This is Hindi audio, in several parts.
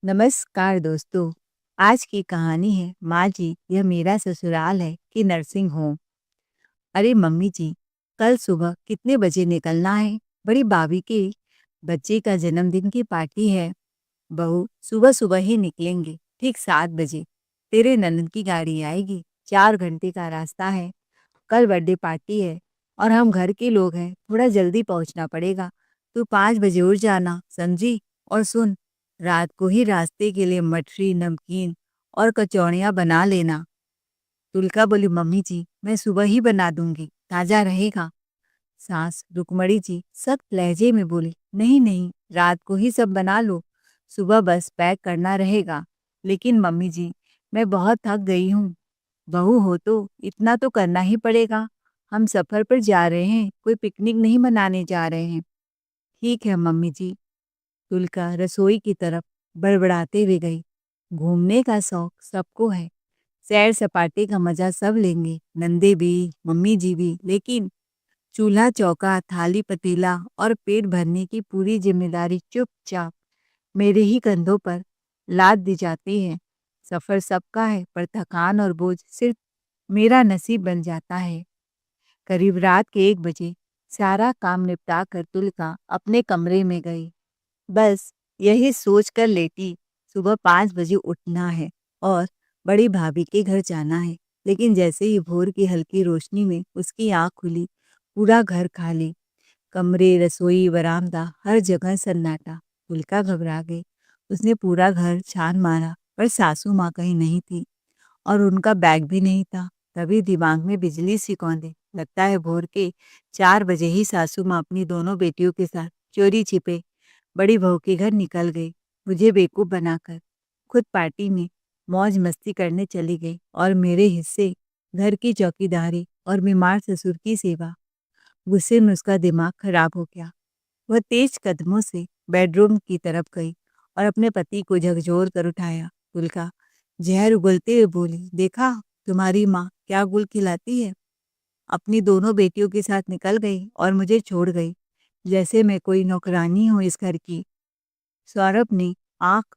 नमस्कार दोस्तों। आज की कहानी है माँ जी यह मेरा ससुराल है कि नर्सिंग होम। अरे मम्मी जी, कल सुबह कितने बजे निकलना है? बड़ी भाभी के बच्चे का जन्मदिन की पार्टी है। बहू, सुबह सुबह ही निकलेंगे, ठीक 7 बजे। तेरे ननद की गाड़ी आएगी, 4 घंटे का रास्ता है। कल बर्थडे पार्टी है और हम घर के लोग हैं, थोड़ा जल्दी पहुंचना पड़ेगा। तू 5 बजे उठ जाना, समझी? और सुन, रात को ही रास्ते के लिए मठरी, नमकीन और कचौड़ियाँ बना लेना। तुलका बोली, मम्मी जी मैं सुबह ही बना दूंगी, ताजा रहेगा। सास रुक्मणी जी सख्त लहजे में बोली, नहीं नहीं, रात को ही सब बना लो, सुबह बस पैक करना रहेगा। लेकिन मम्मी जी, मैं बहुत थक गई हूँ। बहू हो तो इतना तो करना ही पड़ेगा। हम सफर पर जा रहे हैं, कोई पिकनिक नहीं मनाने जा रहे हैं। ठीक है मम्मी जी। तुलका रसोई की तरफ बड़बड़ाते हुए गई। घूमने का शौक सबको है, सैर सपाटे का मजा सब लेंगे, नंदे भी, मम्मी जी भी, लेकिन चूल्हा चौका, थाली पतीला और पेट भरने की पूरी जिम्मेदारी चुपचाप मेरे ही कंधों पर लाद दी जाती है। सफर सबका है, पर थकान और बोझ सिर्फ मेरा नसीब बन जाता है। करीब रात के 1 बजे सारा काम निपटा कर तुलका अपने कमरे में गई। बस यही सोच कर लेटी, सुबह 5 बजे उठना है और बड़ी भाभी के घर जाना है। लेकिन जैसे ही भोर की हल्की रोशनी में उसकी आंख खुली, पूरा घर खाली, कमरे, रसोई, बरामदा, हर जगह सन्नाटा। तुलका घबरा गई। उसने पूरा घर छान मारा, पर सासू माँ कहीं नहीं थी और उनका बैग भी नहीं था। तभी दिमाग में बिजली सी कौंधी। लगता है भोर के 4 बजे ही सासू माँ अपनी दोनों बेटियों के साथ चोरी छिपे बड़ी बहू के घर निकल गई, मुझे बेवकूफ बनाकर। खुद पार्टी में मौज मस्ती करने चली गई और मेरे हिस्से घर की चौकीदारी और बीमार ससुर की सेवा। गुस्से में उसका दिमाग खराब हो गया। वह तेज कदमों से बेडरूम की तरफ गई और अपने पति को झकझोर कर उठाया। तुलका जहर उगलते हुए बोली, देखा तुम्हारी माँ क्या गुल खिलाती है। अपनी दोनों बेटियों के साथ निकल गई और मुझे छोड़ गई, जैसे मैं कोई नौकरानी हूँ इस घर की। सौरभ ने आंख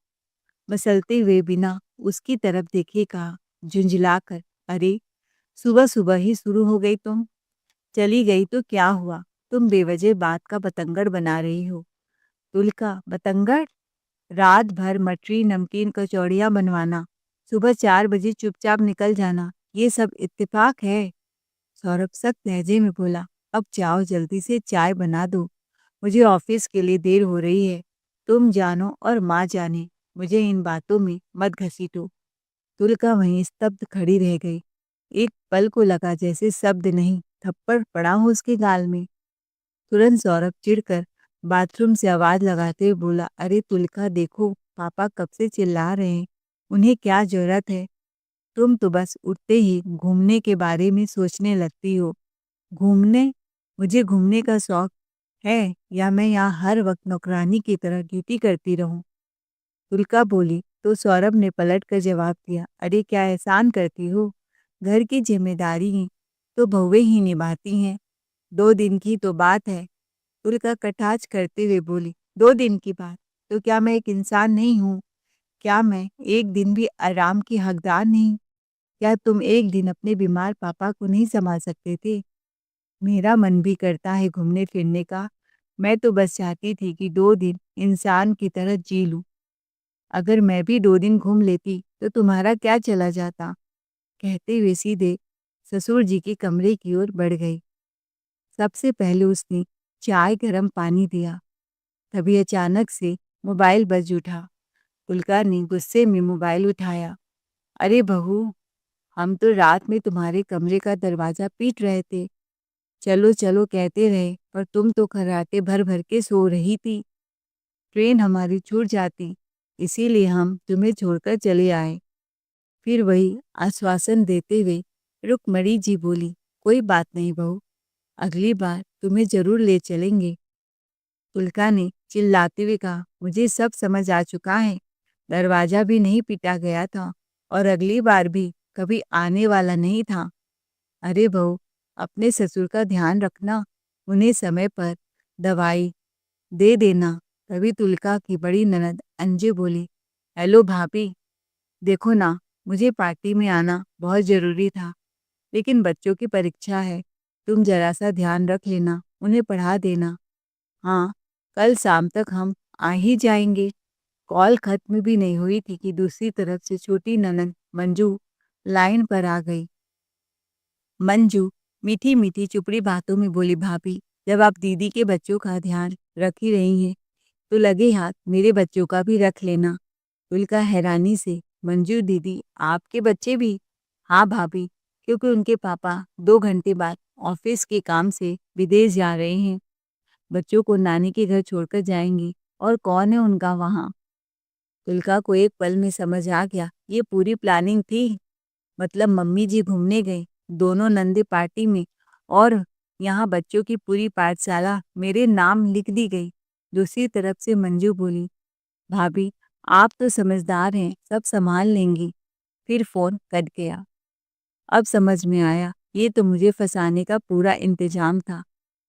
मसलते हुए बिना उसकी तरफ देखे कहा, झुंझलाकर, अरे सुबह सुबह ही शुरू हो गई तुम। चली गई तो क्या हुआ, तुम बेवजह बात का बतंगड़ बना रही हो। तुलका, बतंगड़? रात भर मटरी, नमकीन, कचौड़ियाँ बनवाना, सुबह 4 बजे चुपचाप निकल जाना, ये सब इत्तेफाक है? सौरभ सख्त लहजे में बोला, अब जाओ जल्दी से चाय बना दो, मुझे ऑफिस के लिए देर हो रही है। तुम जानो और माँ जाने, मुझे इन बातों में मत घसीटो। तुलका वहीं स्तब्ध खड़ी रह गई। एक पल को लगा जैसे शब्द नहीं, थप्पड़ पड़ा हो उसके गाल में। तुरंत सौरभ चिढ़कर बाथरूम से आवाज लगाते हुए बोला, अरे तुलका देखो, पापा कब से चिल्ला रहे हैं, उन्हें क्या जरूरत है? तुम तो बस उठते ही घूमने के बारे में सोचने लगती हो। घूमने? मुझे घूमने का शौक है या मैं यहाँ हर वक्त नौकरानी की तरह ड्यूटी करती रहूं? तुलका बोली तो सौरभ ने पलट कर जवाब दिया, अरे क्या एहसान करती हो, घर की जिम्मेदारी तो बहुएं ही निभाती हैं। 2 दिन की तो बात है। तुलका कटाक्ष करते हुए बोली, 2 दिन की बात? तो क्या मैं एक इंसान नहीं हूँ? क्या मैं एक दिन भी आराम की हकदार नहीं? क्या तुम एक दिन अपने बीमार पापा को नहीं संभाल सकते थे? मेरा मन भी करता है घूमने फिरने का। मैं तो बस चाहती थी कि 2 दिन इंसान की तरह जी लूं। अगर मैं भी 2 दिन घूम लेती तो तुम्हारा क्या चला जाता? कहते हुए सीधे ससुर जी के कमरे की ओर बढ़ गई। सबसे पहले उसने चाय गर्म पानी दिया। तभी अचानक से मोबाइल बज उठा। उल्का ने गुस्से में मोबाइल उठाया। अरे बहू, हम तो रात में तुम्हारे कमरे का दरवाजा पीट रहे थे। चलो चलो कहते रहे, पर तुम तो खर्राटे भर भर के सो रही थी। ट्रेन हमारी छूट जाती, इसीलिए हम तुम्हें छोड़कर चले आए। फिर वही आश्वासन देते हुए रुक्मणी जी बोली, कोई बात नहीं बहू, अगली बार तुम्हें जरूर ले चलेंगे। तुलका ने चिल्लाते हुए कहा, मुझे सब समझ आ चुका है, दरवाजा भी नहीं पीटा गया था और अगली बार भी कभी आने वाला नहीं था। अरे बहू, अपने ससुर का ध्यान रखना, उन्हें समय पर दवाई दे देना। तभी तुलका की बड़ी ननद अंजू बोली, हेलो भाभी, देखो ना, मुझे पार्टी में आना बहुत ज़रूरी था, लेकिन बच्चों की परीक्षा है। तुम ज़रा सा ध्यान रख लेना, उन्हें पढ़ा देना। हाँ, कल शाम तक हम आ ही जाएंगे। कॉल खत्म भी नहीं हुई थी कि दूसरी तरफ से छोटी ननद मंजू लाइन पर आ गई। मंजू मीठी मीठी चुपड़ी बातों में बोली, भाभी, जब आप दीदी के बच्चों का ध्यान रख ही रही हैं, तो लगे हाथ मेरे बच्चों का भी रख लेना। तुलका हैरानी से, मंजू दीदी, आपके बच्चे भी? हाँ भाभी, क्योंकि उनके पापा 2 घंटे बाद ऑफिस के काम से विदेश जा रहे हैं। बच्चों को नानी के घर छोड़कर जाएंगी, और कौन है उनका वहाँ? तुलका को एक पल में समझ आ गया, ये पूरी प्लानिंग थी। मतलब मम्मी जी घूमने गए, दोनों नंदे पार्टी में, और यहाँ बच्चों की पूरी पाठशाला मेरे नाम लिख दी गई। दूसरी तरफ से मंजू बोली, भाभी, आप तो समझदार हैं, सब संभाल लेंगी। फिर फोन कट गया। अब समझ में आया, ये तो मुझे फंसाने का पूरा इंतजाम था,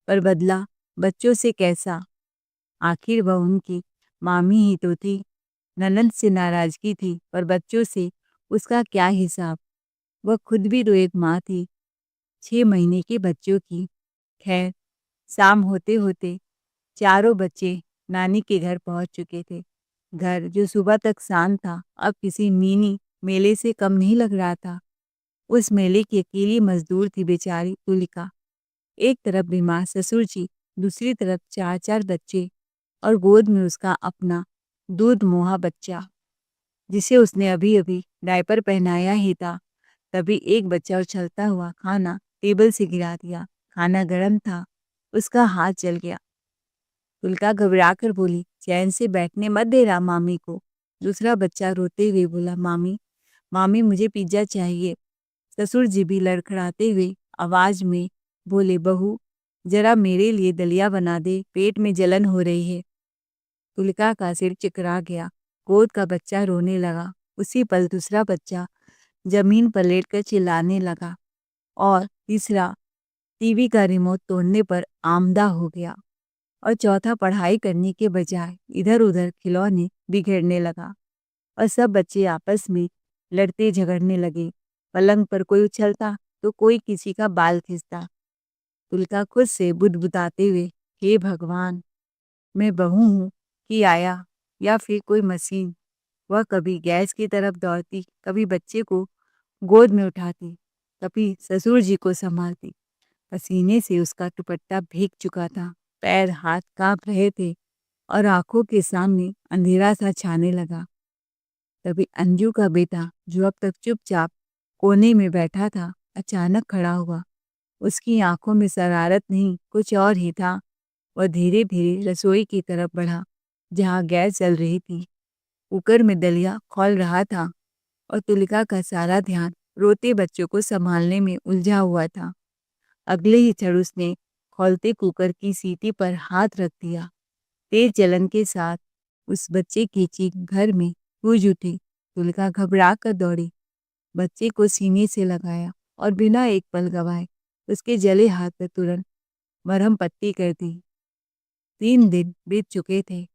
पर बदला बच्चों से कैसा? आखिर वह उनकी मामी ही तो थी। ननद से नाराजगी थी, पर बच्चों से उसका क्या हिसाब? वह खुद भी तो एक माँ थी, 6 महीने के बच्चों की। खैर, शाम होते होते चारों बच्चे नानी के घर पहुंच चुके थे। घर जो सुबह तक शांत था, अब किसी मिनी मेले से कम नहीं लग रहा था। उस मेले की अकेली मजदूर थी बेचारी तुलिका। एक तरफ बीमार ससुर जी, दूसरी तरफ 4-4 बच्चे, और गोद में उसका अपना दूध मुहा बच्चा, जिसे उसने अभी अभी डायपर पहनाया ही था। तभी एक बच्चा उछलता हुआ खाना टेबल से गिरा दिया। खाना गर्म था, उसका हाथ जल गया। तुलका घबरा कर बोली, चैन से बैठने मत दे रहा मामी को। दूसरा बच्चा रोते हुए बोला, मामी, मामी, मुझे पिज्जा चाहिए। ससुर जी भी लड़खड़ाते हुए आवाज में बोले, बहू, जरा मेरे लिए दलिया बना दे, पेट में जलन हो रही है। तुलिका का सिर चकरा गया। गोद का बच्चा रोने लगा। उसी पल दूसरा बच्चा जमीन पर लेटकर चिल्लाने लगा, और तीसरा टीवी का रिमोट तोड़ने पर आमदा हो गया, और चौथा पढ़ाई करने के बजाय इधर उधर खिलौने बिखेरने लगा, और सब बच्चे आपस में लड़ते झगड़ने लगे। पलंग पर कोई उछलता तो कोई किसी का बाल खींचता। तुलका खुद से बुदबुदाते हुए, हे भगवान, मैं बहू हूँ कि आया, या फिर कोई मशीन? वह कभी गैस की तरफ दौड़ती, कभी बच्चे को गोद में उठाती, कभी ससुर जी को संभालती। पसीने से उसका दुपट्टा भीग चुका था, पैर हाथ कांप रहे थे, और आंखों के सामने अंधेरा सा छाने लगा। तभी अंजू का बेटा, जो अब तक चुपचाप कोने में बैठा था, अचानक खड़ा हुआ। उसकी आंखों में शरारत नहीं, कुछ और ही था। वह धीरे धीरे रसोई की तरफ बढ़ा, जहाँ गैस जल रही थी। कुकर में दलिया खौल रहा था, और तुलिका का सारा ध्यान रोते बच्चों को संभालने में उलझा हुआ था। अगले ही क्षण उसने खौलते कुकर की सीटी पर हाथ रख दिया। तेज जलन के साथ उस बच्चे की चीख घर में गूंज उठी। तुलिका घबरा कर दौड़ी, बच्चे को सीने से लगाया, और बिना एक पल गवाए उसके जले हाथ पर तुरंत मरहम पट्टी कर दी। 3 दिन बीत चुके थे,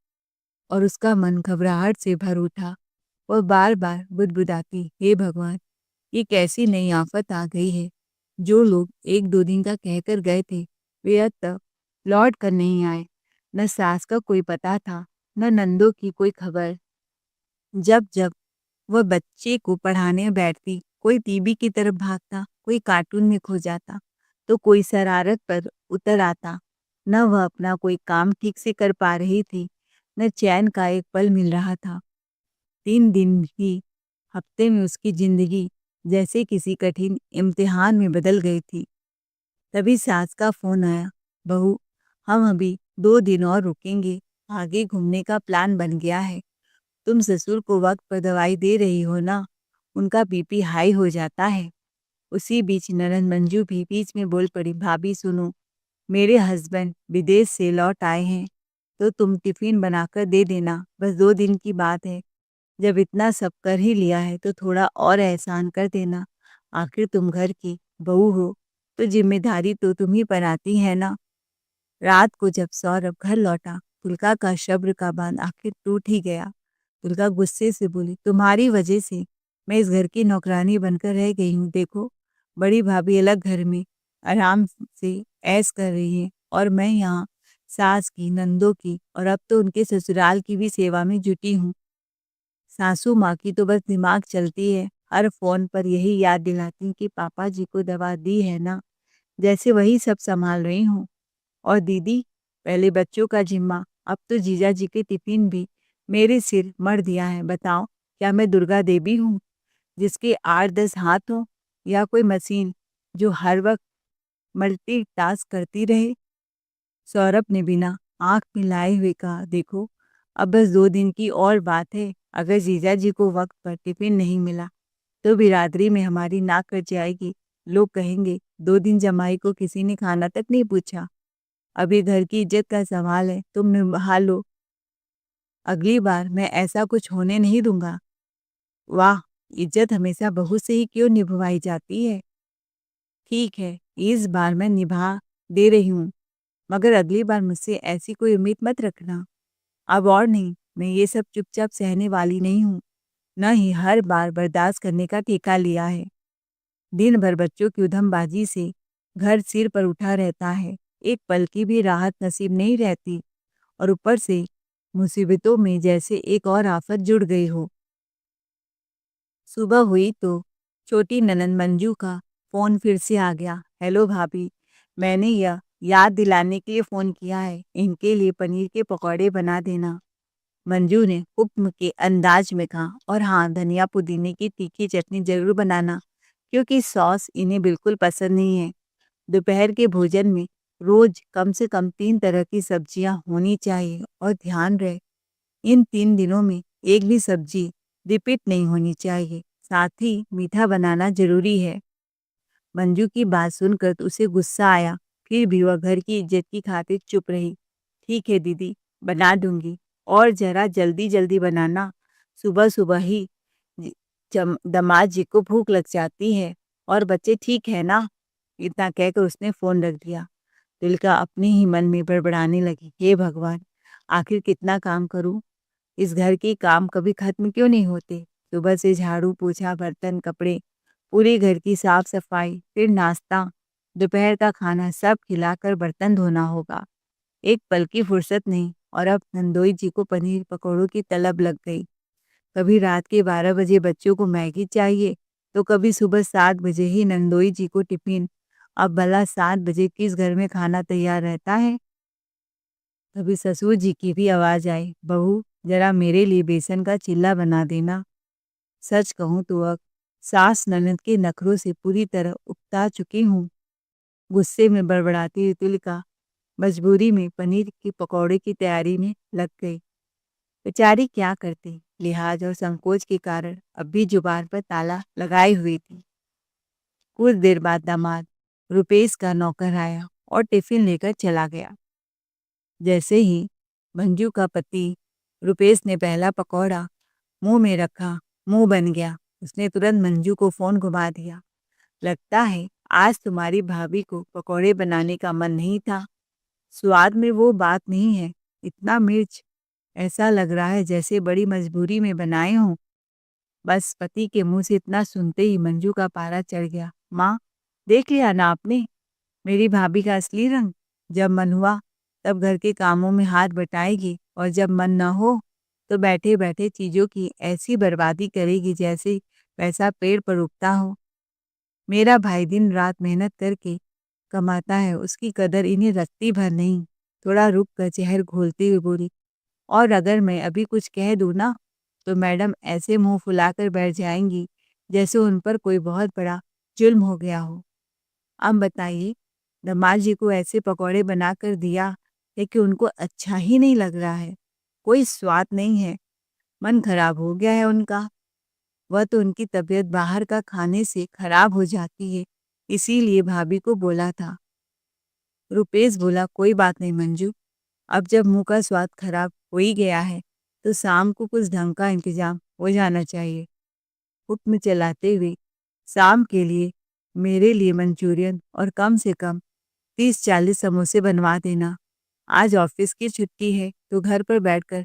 और उसका मन घबराहट से भर उठा। वह बार बार बुदबुदाती, हे भगवान, ये कैसी नई आफत आ गई है। जो लोग 1-2 दिन का कहकर गए थे, वे अब तक लौट कर नहीं आए। न सास का कोई पता था, न नंदों की कोई खबर। जब जब वह बच्चे को पढ़ाने बैठती, कोई टीवी की तरफ भागता, कोई कार्टून में खो जाता, तो कोई शरारत पर उतर आता। न वह अपना कोई काम ठीक से कर पा रही थी, न चैन का एक पल मिल रहा था। 3 दिन ही हफ्ते में उसकी जिंदगी जैसे किसी कठिन इम्तिहान में बदल गई थी। तभी सास का फोन आया, बहू, हम अभी 2 दिन और रुकेंगे, आगे घूमने का प्लान बन गया है। तुम ससुर को वक्त पर दवाई दे रही हो ना, उनका बीपी हाई हो जाता है। उसी बीच ननद मंजू भी बीच में बोल पड़ी, भाभी सुनो, मेरे हस्बैंड विदेश से लौट आए हैं, तो तुम टिफिन बनाकर दे देना, बस 2 दिन की बात है। जब इतना सब कर ही लिया है तो थोड़ा और एहसान कर देना। आखिर तुम घर की बहू हो, तो जिम्मेदारी तो तुम ही पर आती है ना। रात को जब सौरभ घर लौटा, तुलका का सब्र का बांध आखिर टूट ही गया। तुलका गुस्से से बोली, तुम्हारी वजह से मैं इस घर की नौकरानी बनकर रह गई हूँ। देखो, बड़ी भाभी अलग घर में आराम से ऐश कर रही है और मैं यहाँ सास की, नंदों की और अब तो उनके ससुराल की भी सेवा में जुटी हूँ। सासू माँ की तो बस दिमाग चलती है, हर फोन पर यही याद दिलाती कि पापा जी को दवा दी है ना, जैसे वही सब संभाल रही हूँ। और दीदी, पहले बच्चों का जिम्मा, अब तो जीजा जी के टिफिन भी मेरे सिर मर दिया है। बताओ, क्या मैं दुर्गा देवी हूँ जिसके 8-10 हाथ हों, या कोई मशीन जो हर वक्त मल्टीटास्क करती रहे? सौरभ ने बिना आंख मिलाए हुए कहा, देखो, अब बस 2 दिन की और बात है। अगर जीजा जी को वक्त पर टिफिन नहीं मिला तो बिरादरी में हमारी नाक कट जाएगी। लोग कहेंगे 2 दिन जमाई को किसी ने खाना तक नहीं पूछा। अभी घर की इज्जत का सवाल है, तुम निभा लो। अगली बार मैं ऐसा कुछ होने नहीं दूंगा। वाह, इज्जत हमेशा बहू से ही क्यों निभवाई जाती है? ठीक है, इस बार मैं निभा दे रही हूँ, मगर अगली बार मुझसे ऐसी कोई उम्मीद मत रखना। अब और नहीं, मैं ये सब चुपचाप सहने वाली नहीं हूँ, न ही हर बार बर्दाश्त करने का ठेका लिया है। दिन भर बच्चों की उधमबाजी से घर सिर पर उठा रहता है, एक पल की भी राहत नसीब नहीं रहती, और ऊपर से मुसीबतों में जैसे एक और आफत जुड़ गई हो। सुबह हुई तो छोटी ननंद मंजू का फोन फिर से आ गया। हेलो भाभी, मैंने यह याद दिलाने के लिए फोन किया है, इनके लिए पनीर के पकौड़े बना देना। मंजू ने हुक्म के अंदाज में कहा, और हाँ, धनिया पुदीने की तीखी चटनी जरूर बनाना, क्योंकि सॉस इन्हें बिल्कुल पसंद नहीं है। दोपहर के भोजन में रोज कम से कम 3 तरह की सब्जियां होनी चाहिए, और ध्यान रहे, इन 3 दिनों में एक भी सब्जी रिपीट नहीं होनी चाहिए। साथ ही मीठा बनाना जरूरी है। मंजू की बात सुनकर तो उसे गुस्सा आया, फिर भी वह घर की इज्जत की खातिर चुप रही। ठीक है दीदी, बना दूंगी, और जरा जल्दी जल्दी बनाना, सुबह सुबह ही दामाद जी को भूख लग जाती है। और बच्चे ठीक है ना? इतना कहकर उसने फोन रख दिया। तिलका अपने ही मन में बड़बड़ाने लगी, हे भगवान, आखिर कितना काम करूं? इस घर के काम कभी खत्म क्यों नहीं होते? सुबह से झाड़ू पोछा, बर्तन, कपड़े, पूरे घर की साफ सफाई, फिर नाश्ता, दोपहर का खाना, सब खिलाकर बर्तन धोना होगा। एक पल की फुर्सत नहीं, और अब नंदोई जी को पनीर पकौड़ों की तलब लग गई। कभी रात के 12 बजे बच्चों को मैगी चाहिए, तो कभी सुबह 7 बजे ही नंदोई जी को टिफिन। अब भला 7 बजे किस घर में खाना तैयार रहता है? तभी ससुर जी की भी आवाज आई, बहू, जरा मेरे लिए बेसन का चिल्ला बना देना। सच कहूं तो अब सास ननद के नखरों से पूरी तरह उकता चुकी हूँ। गुस्से में बड़बड़ाती हुई तुलिका मजबूरी में पनीर की पकौड़े की तैयारी में लग गई। बेचारी क्या करती, लिहाज और संकोच के कारण अब भी जुबान पर ताला लगाई हुई थी। कुछ देर बाद दामाद रुपेश का नौकर आया और टिफिन लेकर चला गया। जैसे ही मंजू का पति रुपेश ने पहला पकौड़ा मुंह में रखा, मुंह बन गया। उसने तुरंत मंजू को फोन घुमा दिया। लगता है आज तुम्हारी भाभी को पकौड़े बनाने का मन नहीं था। स्वाद में वो बात नहीं है, इतना मिर्च, ऐसा लग रहा है जैसे बड़ी मजबूरी में बनाए हों। बस पति के मुंह से इतना सुनते ही मंजू का पारा चढ़ गया। माँ, देख लिया ना आपने मेरी भाभी का असली रंग? जब मन हुआ तब घर के कामों में हाथ बटाएगी, और जब मन न हो तो बैठे बैठे चीजों की ऐसी बर्बादी करेगी जैसे पैसा पेड़ पर उगता हो। मेरा भाई दिन रात मेहनत करके कमाता है, उसकी कदर इन्हें रत्ती भर नहीं। थोड़ा रुक कर जहर घोलते हुए बोली, और अगर मैं अभी कुछ कह दूं ना, तो मैडम ऐसे मुंह फुलाकर बैठ जाएंगी जैसे उन पर कोई बहुत बड़ा जुल्म हो गया हो। अब बताइए, दामाद जी को ऐसे पकौड़े बनाकर दिया है कि उनको अच्छा ही नहीं लग रहा है, कोई स्वाद नहीं है, मन खराब हो गया है उनका। वह तो उनकी तबीयत बाहर का खाने से खराब हो जाती है, इसीलिए भाभी को बोला था। रुपेश बोला, कोई बात नहीं मंजू, अब जब मुंह का स्वाद खराब हो ही गया है तो शाम को कुछ ढंग का इंतजाम हो जाना चाहिए। हुक्म चलाते हुए, शाम के लिए मेरे लिए मंचूरियन और कम से कम 30-40 समोसे बनवा देना। आज ऑफिस की छुट्टी है तो घर पर बैठकर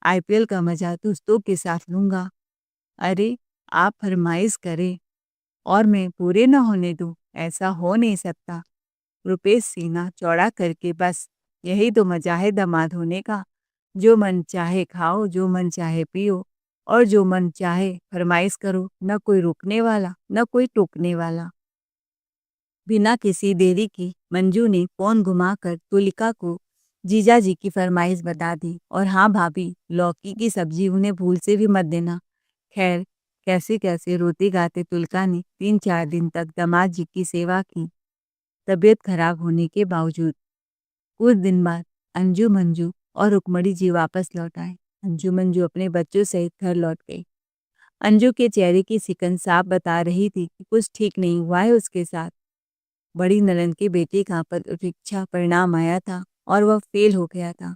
आईपीएल का मजा दोस्तों के साथ लूंगा। अरे, आप फरमाइश करें और मैं पूरे न होने दूं, ऐसा हो नहीं सकता। रुपेश सीना चौड़ा करके, बस यही तो मजा है दामाद होने का। जो मन चाहे खाओ, जो मन चाहे पियो और जो मन चाहे फरमाइश करो, न कोई रुकने वाला न कोई टोकने वाला। बिना किसी देरी की मंजू ने फोन घुमाकर तुलिका को जीजाजी की फरमाइश बता दी। और हाँ भाभी, लौकी की सब्जी उन्हें भूल से भी मत देना। खैर, कैसे कैसे रोते गाते तुलिका ने 3-4 दिन तक दामाद जी की सेवा की, तबीयत खराब होने के बावजूद। कुछ दिन बाद अंजू मंजू और रुक्मणी जी वापस लौट आए। अंजू मंजू अपने बच्चों सहित घर लौट गई। अंजू के चेहरे की सिकन साफ बता रही थी कि कुछ ठीक नहीं हुआ है उसके साथ। बड़ी ननंद के बेटे का परीक्षा परिणाम आया था और वह फेल हो गया था।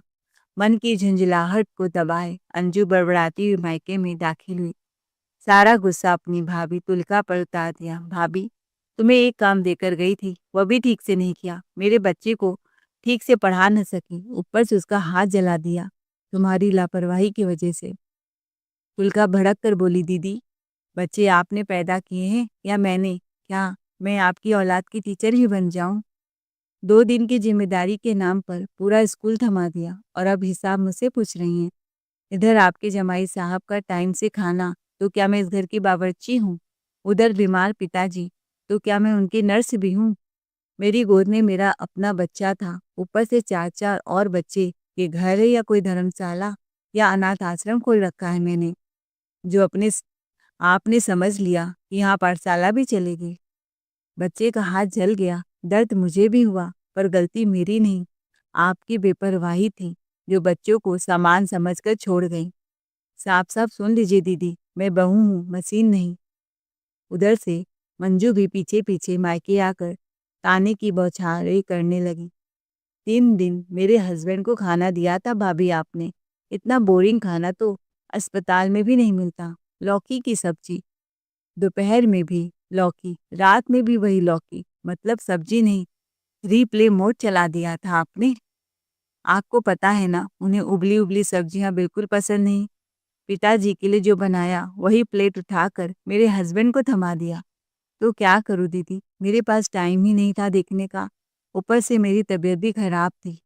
मन की झुंझलाहट को दबाए अंजू बड़बड़ाती हुई मायके में दाखिल हुई। सारा गुस्सा अपनी भाभी तुलिका पर उतार दिया। भाभी, तुम्हें एक काम देकर गई थी, वह भी ठीक से नहीं किया। मेरे बच्चे को ठीक से पढ़ा न सकी, ऊपर से उसका हाथ जला दिया तुम्हारी लापरवाही की वजह से। तुलिका भड़क कर बोली, दीदी, बच्चे आपने पैदा किए हैं या मैंने? क्या मैं आपकी औलाद की टीचर ही बन जाऊं? 2 दिन की जिम्मेदारी के नाम पर पूरा स्कूल थमा दिया और अब हिसाब मुझसे पूछ रही हैं। इधर आपके जमाई साहब का टाइम से खाना, तो क्या मैं इस घर की बावर्ची हूँ? उधर बीमार पिताजी, तो क्या मैं उनकी नर्स भी हूँ? मेरी गोद में मेरा अपना बच्चा था, ऊपर से 4-4 और बच्चे। ये घर है या कोई धर्मशाला या अनाथ आश्रम खोल रखा है मैंने, जो आपने समझ लिया कि यहाँ पाठशाला भी चलेगी। बच्चे का हाथ जल गया, दर्द मुझे भी हुआ, पर गलती मेरी नहीं, आपकी बेपरवाही थी, जो बच्चों को सामान समझकर छोड़ गई। साफ साफ सुन लीजिए दीदी, मैं बहू हूँ, मशीन नहीं। उधर से मंजू भी पीछे पीछे मायके आकर ताने की बौछारें करने लगी। 3 दिन मेरे हस्बैंड को खाना दिया था भाभी आपने। इतना बोरिंग खाना तो अस्पताल में भी नहीं मिलता। लौकी की सब्जी, दोपहर में भी लौकी, रात में भी वही लौकी, मतलब सब्जी नहीं, रिप्ले मोड चला दिया था आपने। आपको पता है ना, उन्हें उबली उबली सब्जियां बिल्कुल पसंद नहीं। पिताजी के लिए जो बनाया वही प्लेट उठाकर मेरे हस्बैंड को थमा दिया। तो क्या करूं दीदी, मेरे पास टाइम ही नहीं था देखने का। ऊपर से मेरी तबीयत भी खराब थी।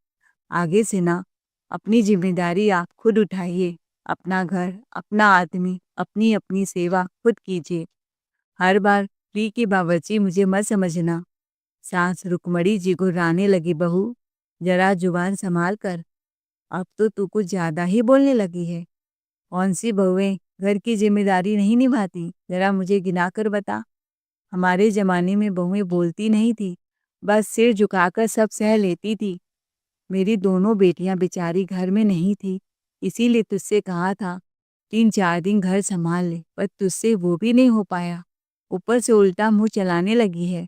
आगे से ना, अपनी जिम्मेदारी आप खुद उठाइए। अपना घर, अपना आदमी, अपनी अपनी सेवा खुद कीजिए। हर बार फ्री की बावर्ची मुझे मत समझना। सास रुक्मणी जी गुर्राने लगी, बहू जरा जुबान संभाल कर, अब तो तू कुछ ज्यादा ही बोलने लगी है। कौन सी बहुएं घर की जिम्मेदारी नहीं निभाती, जरा मुझे गिना कर बता। हमारे जमाने में बहुएं बोलती नहीं थी, बस सिर झुकाकर सब सह लेती थी। मेरी दोनों बेटियां बेचारी घर में नहीं थी, इसीलिए तुझसे कहा था 3-4 दिन घर संभाल ले, पर तुझसे वो भी नहीं हो पाया। ऊपर से उल्टा मुंह चलाने लगी है,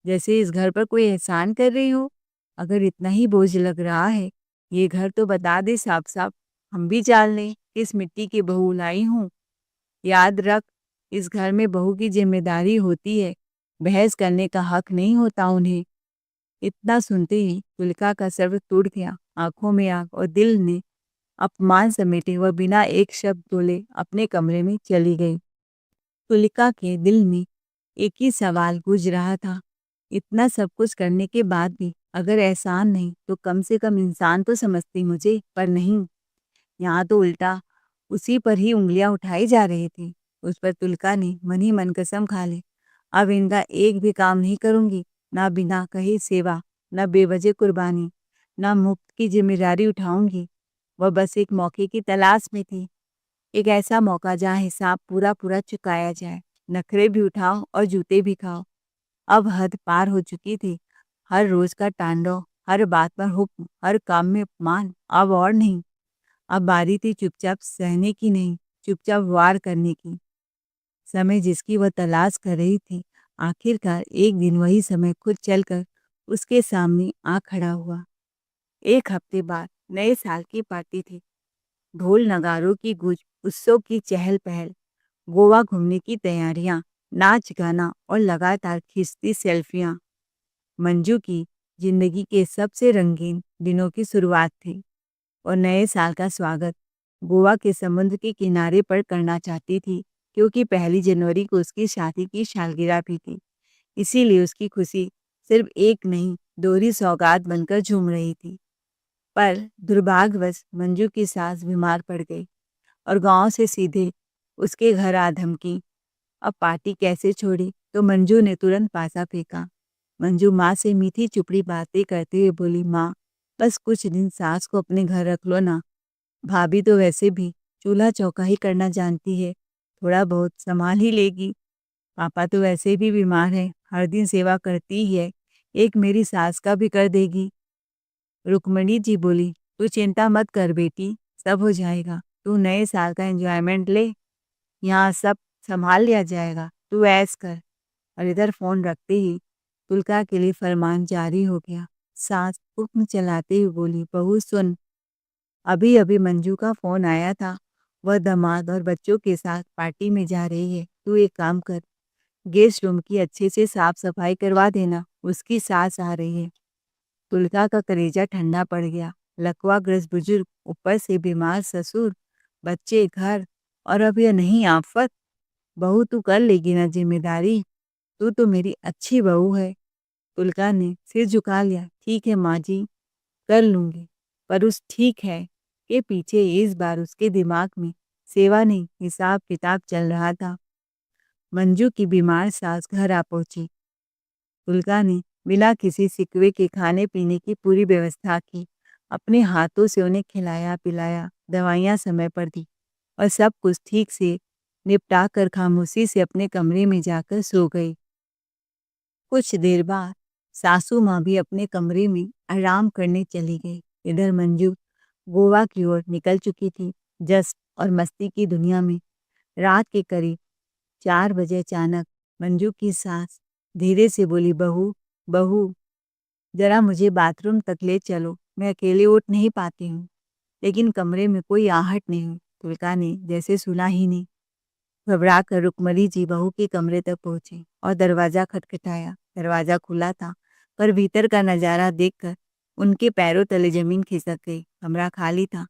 जैसे इस घर पर कोई एहसान कर रही हो। अगर इतना ही बोझ लग रहा है, ये घर तो बता दे साफ साफ, हम भी जान लें किस मिट्टी की बहू लाई हूँ। याद रख, इस घर में बहू की जिम्मेदारी होती है, बहस करने का हक नहीं होता उन्हें। इतना सुनते ही तुलिका का सर टूट गया। आंखों में आग और दिल ने अपमान समेटे वह बिना एक शब्द बोले अपने कमरे में चली गई। तुलिका के दिल में एक ही सवाल गूंज रहा था, इतना सब कुछ करने के बाद भी अगर एहसान नहीं तो कम से कम इंसान तो समझती मुझे, पर नहीं, यहाँ तो उल्टा उसी पर ही उंगलियां उठाई जा रही थी। उस पर तुलिका ने मन ही मन कसम खा ली, अब इनका एक भी काम नहीं करूंगी, ना बिना कही सेवा, ना बेवजह कुर्बानी, ना मुफ्त की जिम्मेदारी उठाऊंगी। वह बस एक मौके की तलाश में थी, एक ऐसा मौका जहाँ हिसाब पूरा पूरा चुकाया जाए, नखरे भी उठाओ और जूते भी खाओ। अब हद पार हो चुकी थी। हर रोज का तांडव, हर बात पर हुक्म, हर काम में अपमान, अब और नहीं। अब बारी थी चुपचाप सहने की नहीं, चुपचाप वार करने की। समय जिसकी वह तलाश कर रही थी, आखिरकार एक दिन वही समय खुद चलकर उसके सामने आ खड़ा हुआ। 1 हफ्ते बाद नए साल की पार्टी थी। ढोल नगारों की गूंज, उत्सव की चहल पहल, गोवा घूमने की तैयारियां, नाच गाना और लगातार खींचती सेल्फियां। मंजू की जिंदगी के सबसे रंगीन दिनों की शुरुआत थी और नए साल का स्वागत गोवा के समुद्र के किनारे पर करना चाहती थी, क्योंकि 1 जनवरी को उसकी शादी की सालगिरह भी थी। इसीलिए उसकी खुशी सिर्फ एक नहीं, दोहरी सौगात बनकर झूम रही थी। पर दुर्भाग्यवश मंजू की सास बीमार पड़ गई और गांव से सीधे उसके घर आ धमकी। अब पार्टी कैसे छोड़ी, तो मंजू ने तुरंत पासा फेंका। मंजू माँ से मीठी चुपड़ी बातें करते हुए बोली, माँ बस कुछ दिन सास को अपने घर रख लो ना। भाभी तो वैसे भी चूल्हा चौका ही करना जानती है, थोड़ा बहुत संभाल ही लेगी। पापा तो वैसे भी बीमार है, हर दिन सेवा करती ही है, एक मेरी सास का भी कर देगी। रुक्मणी जी बोली, तू चिंता मत कर बेटी, सब हो जाएगा। तू नए साल का एंजॉयमेंट ले, यहाँ सब संभाल लिया जाएगा, तू ऐश कर। और इधर फोन रखते ही तुलका के लिए फरमान जारी हो गया। सास हुक्म चलाते हुए बोली, बहू सुन, अभी अभी मंजू का फोन आया था, वह दामाद और बच्चों के साथ पार्टी में जा रही है। तू एक काम कर, गेस्ट रूम की अच्छे से साफ सफाई करवा देना, उसकी सास आ रही है। तुलका का कलेजा ठंडा पड़ गया। लकवाग्रस्त बुजुर्ग, ऊपर से बीमार ससुर, बच्चे, घर, और अब यह नहीं आफत। बहू तू कर लेगी ना जिम्मेदारी, तू तो मेरी अच्छी बहू है। तुलका ने सिर झुका लिया। ठीक है माँ जी, कर लूंगी। पर उस ठीक है के पीछे इस बार उसके दिमाग में सेवा नहीं, हिसाब किताब चल रहा था। मंजू की बीमार सास घर आ पहुंची। तुलका ने बिना किसी सिकवे के खाने पीने की पूरी व्यवस्था की, अपने हाथों से उन्हें खिलाया पिलाया, दवाइयाँ समय पर दी और सब कुछ ठीक से निपटा कर खामोशी से अपने कमरे में जाकर सो गई। कुछ देर बाद सासू माँ भी अपने कमरे में आराम करने चली गई। इधर मंजू गोवा की ओर निकल चुकी थी। जश्न और मस्ती की दुनिया में रात के करीब 4 बजे अचानक मंजू की सास धीरे से बोली, बहू बहू जरा मुझे बाथरूम तक ले चलो, मैं अकेले उठ नहीं पाती हूँ। लेकिन कमरे में कोई आहट नहीं हुई। तुलका ने जैसे सुना ही नहीं। घबरा कर रुक्मणी जी बहू के कमरे तक पहुंची और दरवाजा खटखटाया। दरवाजा खुला था, पर भीतर का नजारा देखकर उनके पैरों तले जमीन खिसक गई। कमरा खाली था,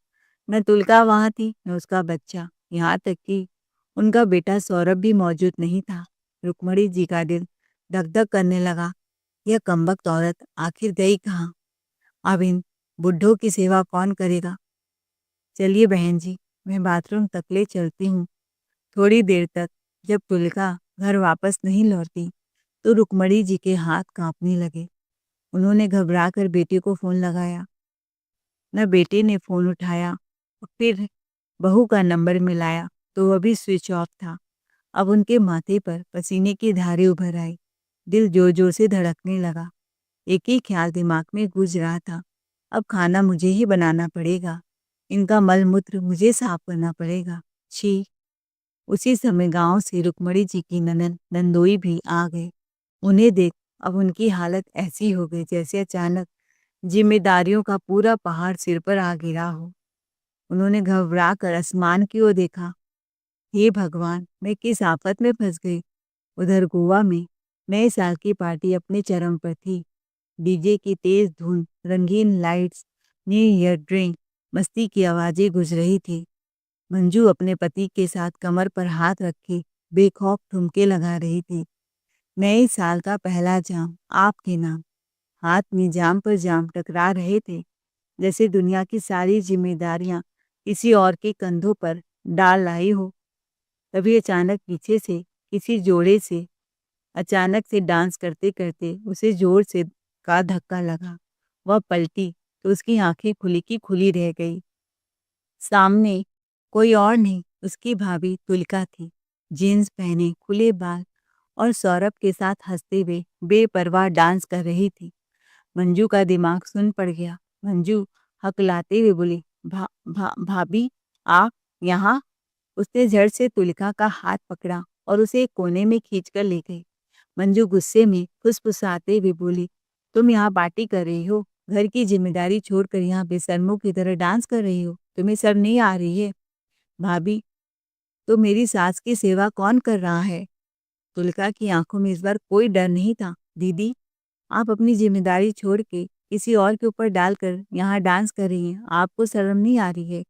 न तुलका वहां थी न उसका बच्चा, यहाँ तक कि उनका बेटा सौरभ भी मौजूद नहीं था। रुक्मणी जी का दिल धक धक करने लगा। यह कमबख्त औरत आखिर गई कहाँ? अब इन बुड्ढों की सेवा कौन करेगा? चलिए बहन जी, मैं बाथरूम तक ले चलती हूँ। थोड़ी देर तक जब तुलका घर वापस नहीं लौटी तो रुक्मणी जी के हाथ कांपने लगे। उन्होंने घबराकर बेटे को फोन लगाया, न बेटे ने फोन उठाया। और फिर बहू का नंबर मिलाया तो वह भी स्विच ऑफ था। अब उनके माथे पर पसीने की धारें उभर आई। दिल जोर जोर से धड़कने लगा। एक ही ख्याल दिमाग में गूंज रहा था, अब खाना मुझे ही बनाना पड़ेगा, इनका मल मूत्र मुझे साफ करना पड़ेगा। छी। उसी समय गांव से रुक्मणी जी की ननद नंदोई भी आ गए। उन्हें देख अब उनकी हालत ऐसी हो गई जैसे अचानक जिम्मेदारियों का पूरा पहाड़ सिर पर आ गिरा हो। उन्होंने घबरा कर आसमान की ओर देखा। हे भगवान, मैं किस आफत में फंस गई। उधर गोवा में नए साल की पार्टी अपने चरम पर थी। डीजे की तेज धुन, रंगीन लाइट्स, न्यू ईयर ड्रिंक, मस्ती की आवाजें गुज रही थी। मंजू अपने पति के साथ कमर पर हाथ रखे बेखौफ ठुमके लगा रही थी। नए साल का पहला जाम आपके नाम। हाथ में जाम पर जाम टकरा रहे थे, जैसे दुनिया की सारी जिम्मेदारियां किसी और के कंधों पर डाल लाई हो। तभी अचानक पीछे से किसी जोड़े से अचानक से डांस करते करते उसे जोर से का धक्का लगा। वह पलटी तो उसकी आंखें खुली की खुली रह गई। सामने कोई और नहीं, उसकी भाभी तुलका थी। जीन्स पहने, खुले बाल और सौरभ के साथ हंसते हुए बेपरवाह डांस कर रही थी। मंजू का दिमाग सुन पड़ गया। मंजू हकलाते हुए बोली, भाभी आप यहाँ? उसने झट से तुलिका का हाथ पकड़ा और उसे एक कोने में खींचकर ले गई। मंजू गुस्से में फुसफुसाते हुए बोली, तुम यहाँ पार्टी कर रही हो, घर की जिम्मेदारी छोड़कर यहाँ बेशर्मों की तरह डांस कर रही हो, तुम्हें शर्म नहीं आ रही है? भाभी, तो मेरी सास की सेवा कौन कर रहा है? तुलिका की आंखों में इस बार कोई डर नहीं था। दीदी, आप अपनी जिम्मेदारी छोड़ के किसी और के ऊपर डालकर यहाँ डांस कर रही हैं, आपको शर्म नहीं आ रही है?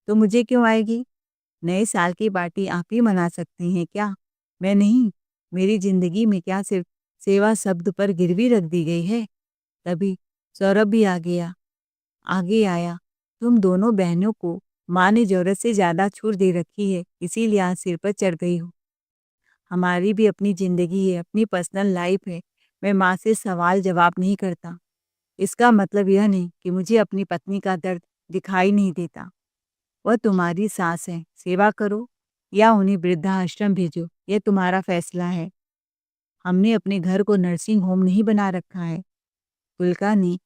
तो मुझे क्यों आएगी? नए साल की पार्टी आप ही मना सकती हैं क्या? मैं नहीं। मेरी ज़िंदगी में क्या सिर्फ़ सेवा शब्द पर गिरवी रख दी गई है? तभी सौरभ भी आगे आया। तुम दोनों बहनों को माँ ने ज़रूरत से ज़्यादा छूट दे रखी है, इसीलिए आज सिर पर चढ़ गई हो। हमारी भी अपनी ज़िंदगी है, अपनी पर्सनल लाइफ़ है। मैं माँ से सवाल-जवाब नहीं करता। इसका मतलब यह नहीं कि मुझे अपनी पत्नी का दर्द दिखाई नहीं देता। वह तुम्हारी सास है, सेवा करो या उन्हें वृद्धाश्रम भेजो, यह तुम्हारा फैसला है। हमने अपने घर को नर्सिंग होम नहीं बना रखा है। पुलका ने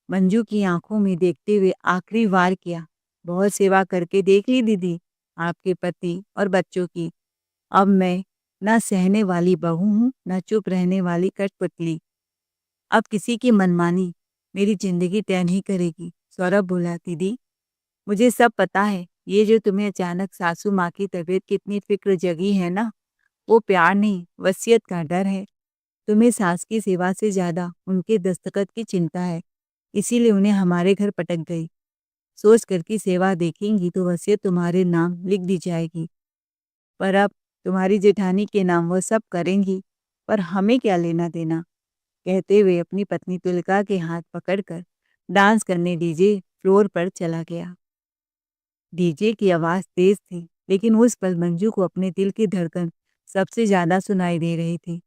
मंजू की आंखों में देखते हुए आखिरी वार किया। बहुत सेवा करके देख ली दीदी, आपके पति और बच्चों की। अब मैं ना सहने वाली बहू हूँ, ना चुप रहने वाली कठपुतली। अब किसी की मनमानी मेरी जिंदगी तय नहीं करेगी। सौरभ बोला, दीदी मुझे सब पता है। ये जो तुम्हें अचानक सासू माँ की तबीयत की इतनी फिक्र जगी है ना, वो प्यार नहीं, वसीयत का डर है। तुम्हें सास की सेवा से ज्यादा उनके दस्तखत की चिंता है, इसीलिए उन्हें हमारे घर पटक गई। सोच कर की सेवा देखेंगी तो वसीयत तुम्हारे नाम लिख दी जाएगी। पर अब तुम्हारी जेठानी के नाम वो सब करेंगी, पर हमें क्या लेना देना? कहते हुए अपनी पत्नी तुलिका के हाथ पकड़कर डांस करने डीजे फ्लोर पर चला गया। डीजे की आवाज तेज थी, लेकिन उस पल मंजू को अपने दिल की धड़कन सबसे ज्यादा सुनाई दे रही थी।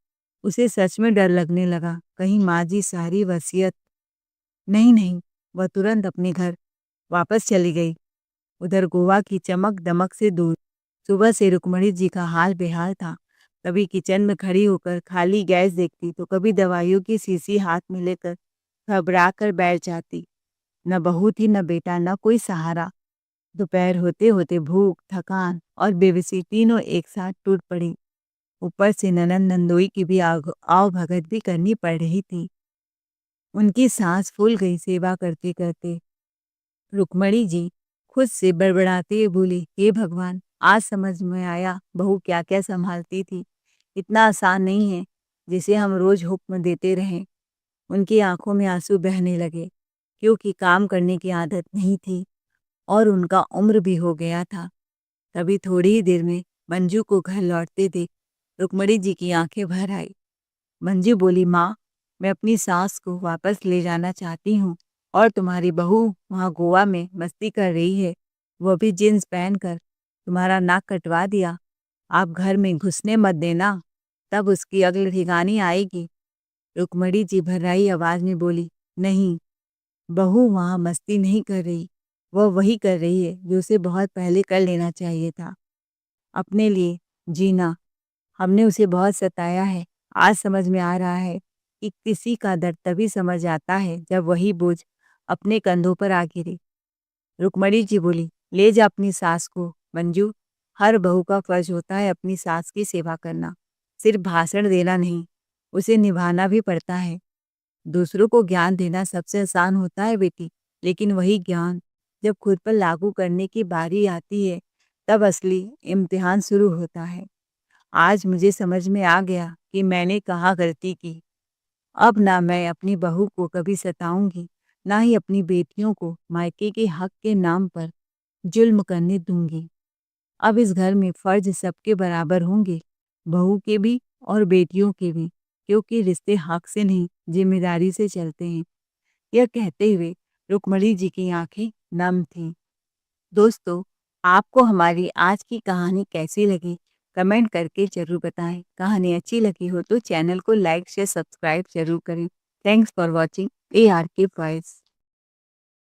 उसे सच में डर लगने लगा, कहीं माँ जी सारी वसीयत। नहीं नहीं, वह तुरंत अपने घर वापस चली गई। उधर गोवा की चमक दमक से दूर सुबह से रुक्मणी जी का हाल बेहाल था। कभी किचन में खड़ी होकर खाली गैस देखती तो कभी दवाइयों की शीशी हाथ में लेकर घबरा कर बैठ जाती। न बहू थी, न बेटा, न कोई सहारा। दोपहर होते होते भूख, थकान और बेबसी तीनों एक साथ टूट पड़ी। ऊपर से ननंद नंदोई की भी आव भगत भी करनी पड़ रही थी। उनकी सांस फूल गई सेवा करते करते। रुक्मणी जी खुद से बड़बड़ाते हुए बोली, हे भगवान, आज समझ में आया बहू क्या क्या संभालती थी। इतना आसान नहीं है जिसे हम रोज हुक्म देते रहें। उनकी आंखों में आंसू बहने लगे, क्योंकि काम करने की आदत नहीं थी और उनका उम्र भी हो गया था। तभी थोड़ी ही देर में मंजू को घर लौटते देख रुक्मणी जी की आंखें भर आई। मंजू बोली, माँ, मैं अपनी सास को वापस ले जाना चाहती हूँ और तुम्हारी बहू वहाँ गोवा में मस्ती कर रही है, वो भी जींस पहनकर। तुम्हारा नाक कटवा दिया। आप घर में घुसने मत देना, तब उसकी अगली ठिकानी आएगी। रुक्मणी जी भर्राई आवाज में बोली, नहीं, बहू वहाँ मस्ती नहीं कर रही। वह वही कर रही है जो उसे बहुत पहले कर लेना चाहिए था, अपने लिए जीना। हमने उसे बहुत सताया है। आज समझ में आ रहा है कि किसी का दर्द तभी समझ आता है जब वही बोझ अपने कंधों पर आ गिरे। रुक्मणी जी बोली, ले जा अपनी सास को। मंजू, हर बहू का फर्ज होता है अपनी सास की सेवा करना, सिर्फ भाषण देना नहीं, उसे निभाना भी पड़ता है। दूसरों को ज्ञान देना सबसे आसान होता है बेटी, लेकिन वही ज्ञान जब खुद पर लागू करने की बारी आती है, तब असली इम्तिहान शुरू होता है। आज मुझे समझ में आ गया कि मैंने कहाँ गलती की। अब ना मैं अपनी बहू को कभी सताऊंगी, ना ही अपनी बेटियों को मायके के हक के नाम पर जुल्म करने दूंगी। अब इस घर में फर्ज सबके बराबर होंगे, बहू के भी और बेटियों के भी, क्योंकि रिश्ते हक से नहीं जिम्मेदारी से चलते हैं। यह कहते हुए रुक्मणी जी की आंखें नम थीं। दोस्तों, आपको हमारी आज की कहानी कैसी लगी? कमेंट करके ज़रूर बताएं। कहानी अच्छी लगी हो तो चैनल को लाइक शेयर सब्सक्राइब जरूर करें। Thanks for watching ARK voice.